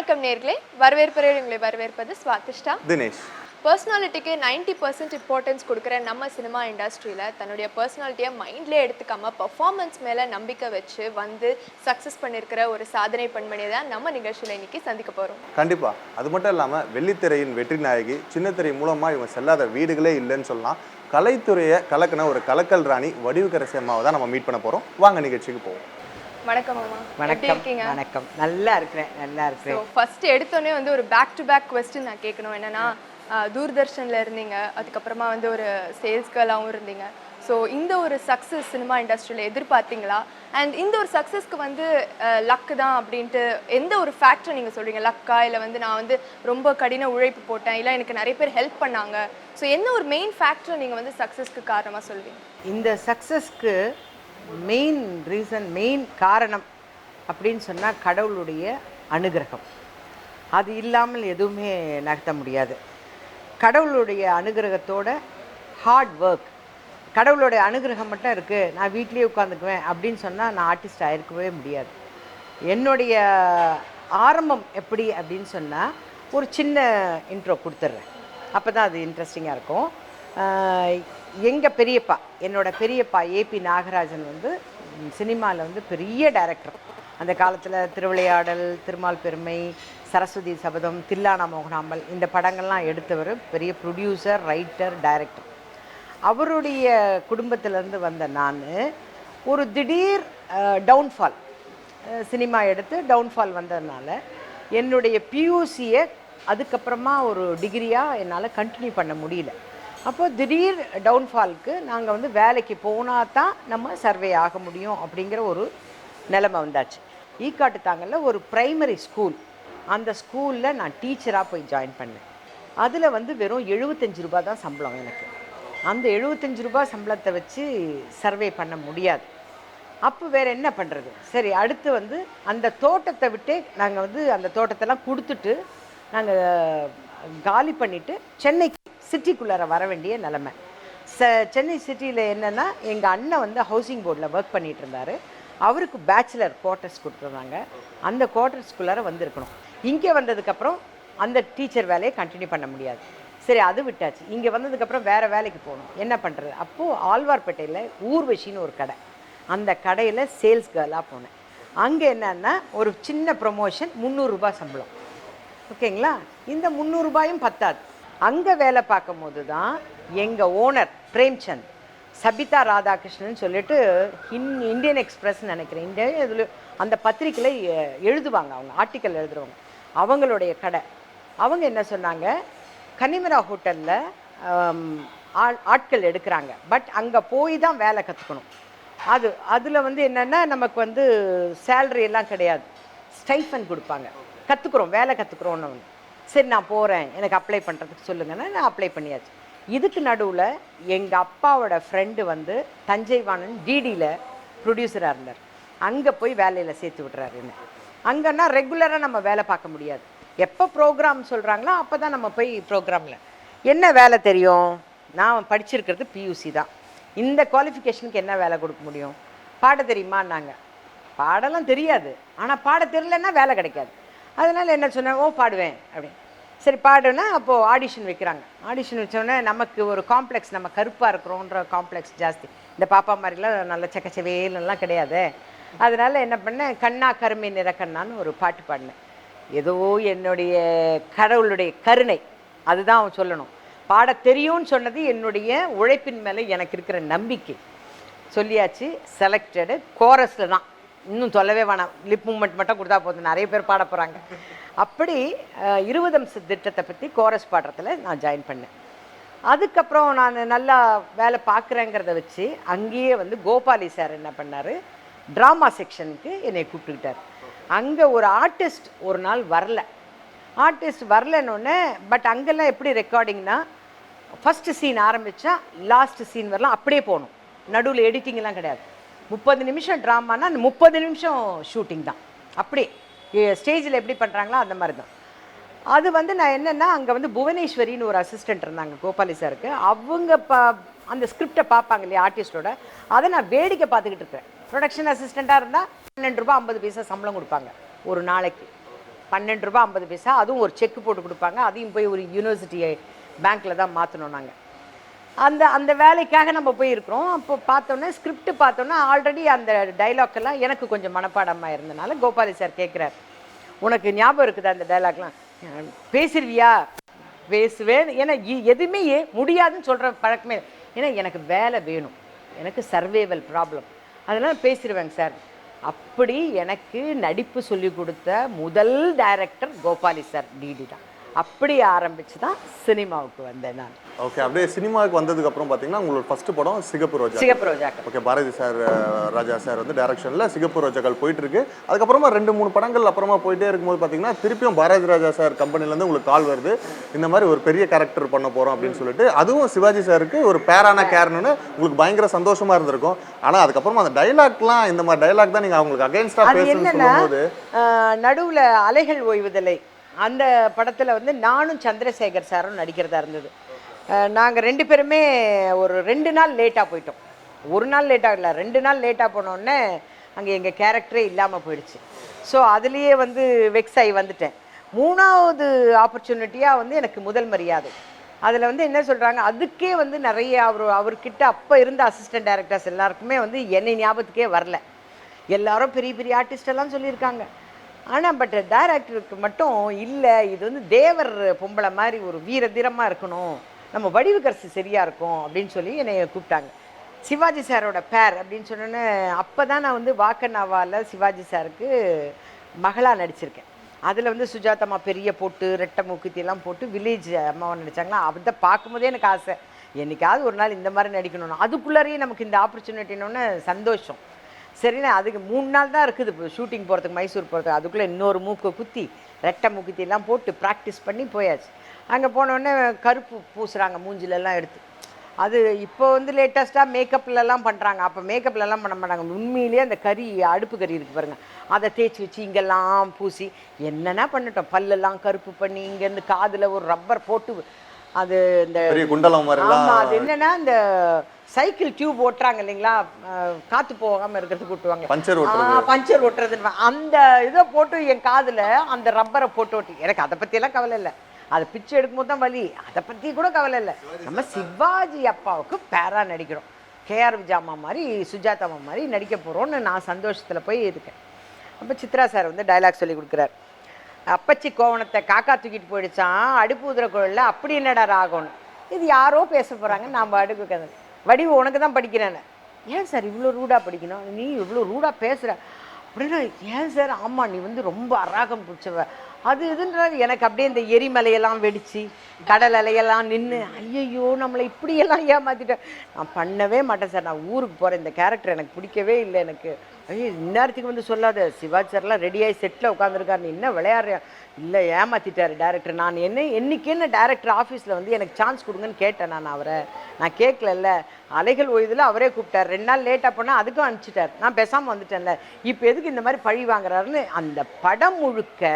வணக்கம் நேர்களே, வரவேற்பறையில் உங்களை வரவேற்பது ஸ்வாதிஷ்டா தினேஷ். பர்சனாலிட்டிக்கு 90% இம்பார்ட்டன்ஸ் கொடுக்குற நம்ம சினிமா இண்டஸ்ட்ரியில் தன்னுடைய பர்சனாலிட்டியை மைண்ட்லேயே எடுத்துக்காம பர்ஃபார்மன்ஸ் மேலே நம்பிக்கை வச்சு வந்து சக்ஸஸ் பண்ணியிருக்கிற ஒரு சாதனை பெண்மணியை தான் நம்ம நிகழ்ச்சியில் இன்னைக்கு சந்திக்க போகிறோம். கண்டிப்பாக. அது மட்டும் இல்லாமல் வெள்ளித்திரையின் வெற்றி நாயகி, சின்னத்திரை மூலமாக இவங்க செல்லாத வீடுகளே இல்லைன்னு சொல்லலாம். கலைத்துறையை கலக்கின ஒரு கலக்கல் ராணி வடிவுக்கரசி அம்மாவை தான் நம்ம மீட் பண்ண போகிறோம். வாங்க நிகழ்ச்சிக்கு போவோம். வணக்கம் அம்மா. வணக்கம். வணக்கம். நல்லா இருக்கிறேன். ஃபர்ஸ்ட் எடுத்தோடனே வந்து ஒரு பேக் டு பேக் கொஸ்டின் நான் கேட்கணும். என்னன்னா, தூர்தர்ஷனில் இருந்தீங்க, அதுக்கப்புறமா வந்து ஒரு சேல்ஸ் கேர்ளாகவும் இருந்தீங்க. ஸோ இந்த ஒரு சக்ஸஸ் சினிமா இண்டஸ்ட்ரியில் எதிர்பார்த்தீங்களா? அண்ட் இந்த ஒரு சக்ஸஸ்க்கு வந்து லக்கு தான் அப்படின்ட்டு எந்த ஒரு ஃபேக்டரை நீங்கள் சொல்கிறீங்க? லக்கா, இல்லை வந்து நான் வந்து ரொம்ப கடின உழைப்பு போட்டேன், இல்லை எனக்கு நிறைய பேர் ஹெல்ப் பண்ணாங்க? ஸோ என்ன ஒரு மெயின் ஃபேக்டரை நீங்கள் வந்து சக்ஸஸ்க்கு காரணமாக சொல்வீங்க? இந்த சக்ஸஸ்க்கு மெயின் ரீசன், மெயின் காரணம் அப்படின்னு சொன்னால் கடவுளுடைய அனுகிரகம். அது இல்லாமல் எதுவுமே நகர்த்த முடியாது. கடவுளுடைய அனுகிரகத்தோட ஹார்ட் ஒர்க். கடவுளுடைய அனுகிரகம் மட்டும் இருக்குது, நான் வீட்லேயே உட்காந்துக்குவேன் அப்படின்னு சொன்னால் நான் ஆர்டிஸ்ட் ஆகிருக்கவே முடியாது. என்னுடைய ஆரம்பம் எப்படி அப்படின்னு சொன்னால் ஒரு சின்ன இன்ட்ரோ கொடுத்துட்றேன், அப்போ தான் அது இன்ட்ரெஸ்டிங்காக இருக்கும். எங்கள் பெரியப்பா, என்னோடய பெரியப்பா ஏபி நாகராஜன் வந்து சினிமாவில் வந்து பெரிய டைரக்டர். அந்த காலத்தில் திருவிளையாடல், திருமால் பெருமை, சரஸ்வதி சபதம், தில்லானா மோகனாம்பல் இந்த படங்கள்லாம் எடுத்தவர். பெரிய ப்ரொடியூசர், ரைட்டர், டைரக்டர். அவருடைய குடும்பத்திலேருந்து வந்த நான் ஒரு திடீர் டவுன்ஃபால், சினிமா எடுத்து டவுன்ஃபால் வந்ததுனால என்னுடைய பியூசியை அதுக்கப்புறமா ஒரு டிகிரியாக என்னால் கண்டினியூ பண்ண முடியல. அப்போது திடீர் டவுன்ஃபாலுக்கு நாங்கள் வந்து வேலைக்கு போனால் தான் நம்ம சர்வே ஆக முடியும் அப்படிங்கிற ஒரு நிலைமை வந்தாச்சு. ஈக்காட்டு தாங்கல்ல ஒரு ப்ரைமரி ஸ்கூல், அந்த ஸ்கூலில் நான் டீச்சராக போய் ஜாயின் பண்ணேன். அதில் வந்து வெறும் 75 ரூபா தான் சம்பளம் எனக்கு. அந்த 75 ரூபா சம்பளத்தை வச்சு சர்வே பண்ண முடியாது. அப்போ வேறு என்ன பண்ணுறது? சரி, அடுத்து வந்து அந்த தோட்டத்தை விட்டே நாங்கள் வந்து அந்த தோட்டத்தெல்லாம் கொடுத்துட்டு நாங்கள் காலி பண்ணிவிட்டு சென்னைக்கு சிட்டிக்குள்ளார வர வேண்டிய நிலமை. சென்னை சிட்டியில் என்னென்னா, எங்கள் அண்ணன் வந்து ஹவுசிங் போர்டில் ஒர்க் பண்ணிகிட்டு இருந்தார். அவருக்கு பேச்சுலர் குவார்ட்டர்ஸ் கொடுத்துருந்தாங்க. அந்த குவார்ட்டர்ஸ்குள்ளார வந்திருக்கணும். இங்கே வந்ததுக்கப்புறம் அந்த டீச்சர் வேலையை கண்டினியூ பண்ண முடியாது. சரி, அது விட்டாச்சு. இங்கே வந்ததுக்கப்புறம் வேறு வேலைக்கு போகணும். என்ன பண்ணுறது? அப்போது ஆழ்வார்பேட்டையில் ஊர்வஷின்னு ஒரு கடை, அந்த கடையில் சேல்ஸ் கேர்ளாக போனேன். அங்கே என்னன்னா ஒரு சின்ன ப்ரொமோஷன், 300 ரூபா சம்பளம். ஓகேங்களா? இந்த 300 ரூபாயும் பத்தாது. அங்கே வேலை பார்க்கும் போது தான் எங்கள் ஓனர் பிரேம்சந்த், சபிதா ராதாகிருஷ்ணன் சொல்லிட்டு இந்தியன் எக்ஸ்பிரஸ்ன்னு நினைக்கிறேன், இந்தியா இதில் அந்த பத்திரிக்கையில் எழுதுவாங்க, அவங்க ஆர்டிக்கல் எழுதுறவங்க, அவங்களுடைய கடை. அவங்க என்ன சொன்னாங்க, கனிமரா ஹோட்டலில் ஆட்கள் எடுக்கிறாங்க, பட் அங்கே போய் தான் வேலை கற்றுக்கணும். அதில் வந்து என்னென்னா நமக்கு வந்து சேலரி எல்லாம் கிடையாது, ஸ்டைஃபன் கொடுப்பாங்க. வேலை கற்றுக்குறோன்னு ஒன்று. சரி, நான் போகிறேன், எனக்கு அப்ளை பண்ணுறதுக்கு சொல்லுங்கன்னா நான் அப்ளை பண்ணியாச்சு. இதுக்கு நடுவில் எங்கள் அப்பாவோட ஃப்ரெண்டு வந்து தஞ்சைவாணன் டிடியில் ப்ரொடியூசராக இருந்தார். அங்கே போய் வேலையில் சேர்த்து விட்றாரு என்ன. அங்கன்னா ரெகுலராக நம்ம வேலை பார்க்க முடியாது. எப்போ ப்ரோக்ராம் சொல்கிறாங்களோ அப்போ தான் நம்ம போய் ப்ரோக்ராமில். என்ன வேலை தெரியும்? நான் படிச்சிருக்கிறது பியூசி தான். இந்த குவாலிஃபிகேஷனுக்கு என்ன வேலை கொடுக்க முடியும்? பாட தெரியுமான்னாங்க. பாடலாம் தெரியாது, ஆனால் பாட தெரியலன்னா வேலை கிடைக்காது. அதனால் என்ன சொன்னேன், பாடுவேன் அப்படின்னு. சரி, பாடுன்னா அப்போது ஆடிஷன் வைக்கிறாங்க. ஆடிஷன் வச்சோடனே நமக்கு ஒரு காம்ப்ளெக்ஸ், நம்ம கருப்பாக இருக்கிறோன்ற காம்ப்ளெக்ஸ் ஜாஸ்தி. இந்த பாப்பா மாதிரிலாம் நல்ல செக்கச்சவேலாம் கிடையாது. அதனால் என்ன பண்ணேன், கண்ணா கருமை நிற கண்ணான்னு ஒரு பாட்டு பாடினேன். ஏதோ என்னுடைய கடவுளுடைய கருணை, அதுதான் அவன் சொல்லணும். பாட தெரியும்னு சொன்னது என்னுடைய உழைப்பின் மேலே எனக்கு இருக்கிற நம்பிக்கை. சொல்லியாச்சு, செலக்டடு. கோரஸில் தான், இன்னும் சொல்லவே வேணாம், லிப் மூமெண்ட் மட்டும் கொடுத்தா போதும், நிறைய பேர் பாட போகிறாங்க. அப்படி 20 அம்ச திட்டத்தை பற்றி கோரஸ் பாடுறதுல நான் ஜாயின் பண்ணேன். அதுக்கப்புறம் நான் நல்லா வேலை பார்க்குறேங்கிறத வச்சு அங்கேயே வந்து கோபாலி சார் என்ன பண்ணார், ட்ராமா செக்ஷனுக்கு என்னை கூப்பிட்டுக்கிட்டார். அங்கே ஒரு ஆர்டிஸ்ட் ஒரு நாள் வரல. ஆர்டிஸ்ட் வரலன்னொன்னே, பட் அங்கெல்லாம் எப்படி ரெக்கார்டிங்னா, ஃபஸ்ட்டு சீன் ஆரம்பித்தா லாஸ்ட் சீன் வரலாம் அப்படியே போகணும், நடுவில் எடிட்டிங்லாம் கிடையாது. 30 நிமிஷம் ட்ராமானா அந்த 30 நிமிஷம் ஷூட்டிங் தான். அப்படியே ஸ்டேஜில் எப்படி பண்ணுறாங்களோ அந்த மாதிரி தான். அது வந்து நான் என்னென்னா, அங்கே வந்து புவனேஸ்வரின்னு ஒரு அசிஸ்டண்ட் இருந்தாங்க கோபாலி சாருக்கு. அவங்க அந்த ஸ்கிரிப்டை பார்ப்பாங்க இல்லையா ஆர்டிஸ்டோட, அதை நான் வேடிக்கை பார்த்துக்கிட்டு இருக்கேன். ப்ரொடக்ஷன் அசிஸ்டண்ட்டாக இருந்தால் 12 ரூபா 50 பைசா சம்பளம் கொடுப்பாங்க ஒரு நாளைக்கு. ₹12.50, அதுவும் ஒரு செக் போட்டு கொடுப்பாங்க. அதையும் போய் ஒரு யூனிவர்சிட்டி பேங்க்கில் தான் மாற்றணும் நாங்கள். அந்த அந்த வேலைக்காக நம்ம போயிருக்கிறோம். அப்போ பார்த்தோன்னே ஸ்கிரிப்ட் பார்த்தோன்னா ஆல்ரெடி அந்த டைலாக்கெல்லாம் எனக்கு கொஞ்சம் மனப்பாடமாக இருந்தனால கோபாலி சார் கேட்குறாரு, உனக்கு ஞாபகம் இருக்குதா அந்த டைலாக்லாம்? பேசிடுவியா? பேசுவேன். ஏன்னா எதுவுமே முடியாதுன்னு சொல்கிற பழக்கமே. ஏன்னா எனக்கு வேலை வேணும், எனக்கு சர்வேவல் ப்ராப்ளம், அதெல்லாம் பேசிடுவேங்க சார். அப்படி எனக்கு நடிப்பு சொல்லி கொடுத்த முதல் டைரக்டர் கோபாலி சார், டிடி தான். அப்படி ஆரம்பித்து தான் சினிமாவுக்கு வந்தேன் நான். ஓகே, அப்படியே சினிமாவுக்கு வந்ததுக்கு அப்புறம் பார்த்தீங்கன்னா உங்களோட ஃபர்ஸ்ட் படம் சிகப்பு ரோஜா. சிகப்பு ரோஜாக்கள். ஓகே, பாரதி சார் ராஜா சார் வந்து டைரக்ஷனில் சிகப்பு ரோஜாக்கள் போயிட்டு இருக்கு. அதுக்கப்புறமா 2-3 படங்கள் அப்புறமா போயிட்டே இருக்கும்போது பார்த்தீங்கன்னா திருப்பியும் பாரதி ராஜா சார் கம்பெனிலேருந்து உங்களுக்கு கால் வருது, இந்த மாதிரி ஒரு பெரிய கேரக்டர் பண்ண போகிறோம் அப்படின்னு சொல்லிட்டு. அதுவும் சிவாஜி சாருக்கு ஒரு பேரான கேரக்டர்னு உங்களுக்கு பயங்கர சந்தோஷமா இருந்திருக்கும். ஆனால் அதுக்கப்புறமா அந்த டைலாக்லாம், இந்த மாதிரி டைலாக் தான் நீங்கள் அவங்களுக்கு அகைன்ஸ்டாக பேசணும்னு சொல்லும்போது, நடுவில் அலைகள் ஓய்வுதலை அந்த படத்தில் வந்து நானும் சந்திரசேகர் சாரும் நடிக்கிறதா இருந்தது. நாங்கள் 2 பேருமே ஒரு 2 நாள் லேட்டாக போயிட்டோம். ஒரு நாள் லேட்டாக இல்லை, 2 நாள் லேட்டாக போனோடனே அங்கே எங்கள் கேரக்டரே இல்லாமல் போயிடுச்சு. ஸோ அதுலேயே வந்து வெக்ஸ் ஆகி வந்துட்டேன். 3வது ஆப்பர்ச்சுனிட்டியாக வந்து எனக்கு முதல் மரியாதை. அதில் வந்து என்ன சொல்கிறாங்க, அதுக்கே வந்து நிறைய அவர்கிட்ட அப்போ இருந்த அசிஸ்டன்ட் டைரக்டர்ஸ் எல்லாருக்குமே வந்து என்னை ஞாபகத்துக்கே வரல. எல்லாரும் பெரிய பெரிய ஆர்டிஸ்டெல்லாம் சொல்லியிருக்காங்க. ஆனால் பட் டைரக்டருக்கு மட்டும் இல்லை, இது வந்து தேவர் பொம்பளை மாதிரி ஒரு வீர தீரமாக இருக்கணும், நம்ம வடிவுக்கரசி சரியாக இருக்கும் அப்படின்னு சொல்லி என்னை கூப்பிட்டாங்க. சிவாஜி சாரோட பேர் அப்படின்னு சொன்னோன்னே அப்போ தான் நான் வந்து வாக்கண்ணாவால் சிவாஜி சாருக்கு மகளாக நடிச்சிருக்கேன். அதில் வந்து சுஜாதம்மா பெரிய போட்டு ரெட்டை மூக்குத்தியெல்லாம் போட்டு வில்லேஜ் அம்மாவை நடித்தாங்களா, அதை பார்க்கும்போதே எனக்கு ஆசை, என்றைக்காவது ஒரு நாள் இந்த மாதிரி நடிக்கணும்னு. அதுக்குள்ளாரையே நமக்கு இந்த ஆப்பர்ச்சுனிட்டினோன்னு சந்தோஷம். சரிண்ணா, அதுக்கு 3 நாள் தான் இருக்குது இப்போ ஷூட்டிங் போகிறதுக்கு, மைசூர் போகிறதுக்கு. அதுக்குள்ளே இன்னொரு மூக்கை குத்தி ரெட்டை மூக்குத்தியெல்லாம் போட்டு ப்ராக்டிஸ் பண்ணி போயாச்சு. அங்கே போனோடனே கருப்பு பூசுகிறாங்க மூஞ்சிலெல்லாம் எடுத்து. அது இப்போ வந்து லேட்டஸ்ட்டாக மேக்கப்லலாம் பண்ணுறாங்க, அப்போ மேக்கப்லலாம் பண்ண மாட்டாங்க. உண்மையிலேயே அந்த அடுப்பு கறி இருக்குது பாருங்கள், அதை தேய்ச்சி வச்சு இங்கெல்லாம் பூசி என்னென்னா பண்ணிட்டோம். பல்லெல்லாம் கருப்பு பண்ணி இங்கேருந்து காதில் ஒரு ரப்பர் போட்டு அது இந்த குண்டலம் மாதிரி. ஆமாம், அது என்னென்னா இந்த சைக்கிள் டியூப் ஓட்டுறாங்க இல்லைங்களா, காற்று போகாமல் இருக்கிறதுக்கு கூட்டுவாங்க, பஞ்சர் ஓட்டுறதுன்னு அந்த இதை போட்டு என் காதில் அந்த ரப்பரை போட்டு ஓட்டி. எனக்கு அதை பற்றியெல்லாம் கவலை இல்லை, அதை பிச்சை எடுக்கும்போது தான் வலி, அதை பற்றி கூட கவலை இல்லை. நம்ம சிவாஜி அப்பாவுக்கு பேரா நடிக்கிறோம், கேஆர் விஜயம்மா மாதிரி சுஜாதாம்மா மாதிரி நடிக்க போகிறோன்னு நான் சந்தோஷத்தில் போய் இருக்கேன். அப்போ சித்ரா சார் வந்து டைலாக் சொல்லி கொடுக்குறாரு, அப்பச்சி கோவணத்தை காக்கா தூக்கிட்டு போயிடுச்சான், அடுப்பு உதிர குழலில் அப்படி என்னடா ராகம்னு. இது யாரோ பேச போகிறாங்க, நாம் அடுப்பு கதை. வடிவு உனக்கு தான் படிக்கிறேன்னு. ஏன் சார் இவ்வளோ ரூடாக படிக்கணும், நீ இவ்வளோ ரூடாக பேசுகிற அப்படின்னா? ஏன் சார், ஆமாம் நீ வந்து ரொம்ப அராகம் பிடிச்சவ அது இதுன்றாரு. எனக்கு அப்படியே இந்த எரிமலையெல்லாம் வெடித்து கடல் அலையெல்லாம் நின்று, ஐயையோ நம்மளை இப்படியெல்லாம் ஏமாற்றிட்டேன், நான் பண்ணவே மாட்டேன் சார், நான் ஊருக்கு போகிறேன், இந்த கேரக்டர் எனக்கு பிடிக்கவே இல்லை, எனக்கு ஐயோ இந்நேரத்துக்கு வந்து சொல்லாத, சிவாஜி சார்லாம் ரெடியாகி செட்டில் உட்காந்துருக்காரு, நீ என்ன விளையாடுற? இல்லை ஏமாற்றிட்டார் டேரக்டர். நான் என்னைக்கு டேரக்டர் ஆஃபீஸில் வந்து எனக்கு சான்ஸ் கொடுங்கன்னு கேட்டேன். நான் கேட்கல, அலைகள் ஓய்தில் அவரே கூப்பிட்டார். 2 நாள் லேட்டாக போனால் அதுக்கும் அனுப்பிச்சிட்டார், நான் பேசாமல் வந்துட்டேன்ல, இப்போ எதுக்கு இந்த மாதிரி பழி வாங்குறாருன்னு. அந்த படம் முழுக்க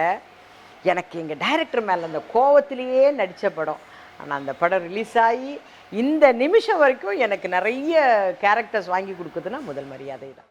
எனக்கு எங்கள் டைரக்டர் மேலே அந்த கோவத்திலேயே நடித்த படம். ஆனால் அந்த படம் ரிலீஸ் ஆகி இந்த நிமிஷம் வரைக்கும் எனக்கு நிறைய கேரக்டர்ஸ் வாங்கி கொடுக்குதுன்னா முதல் மரியாதை தான்.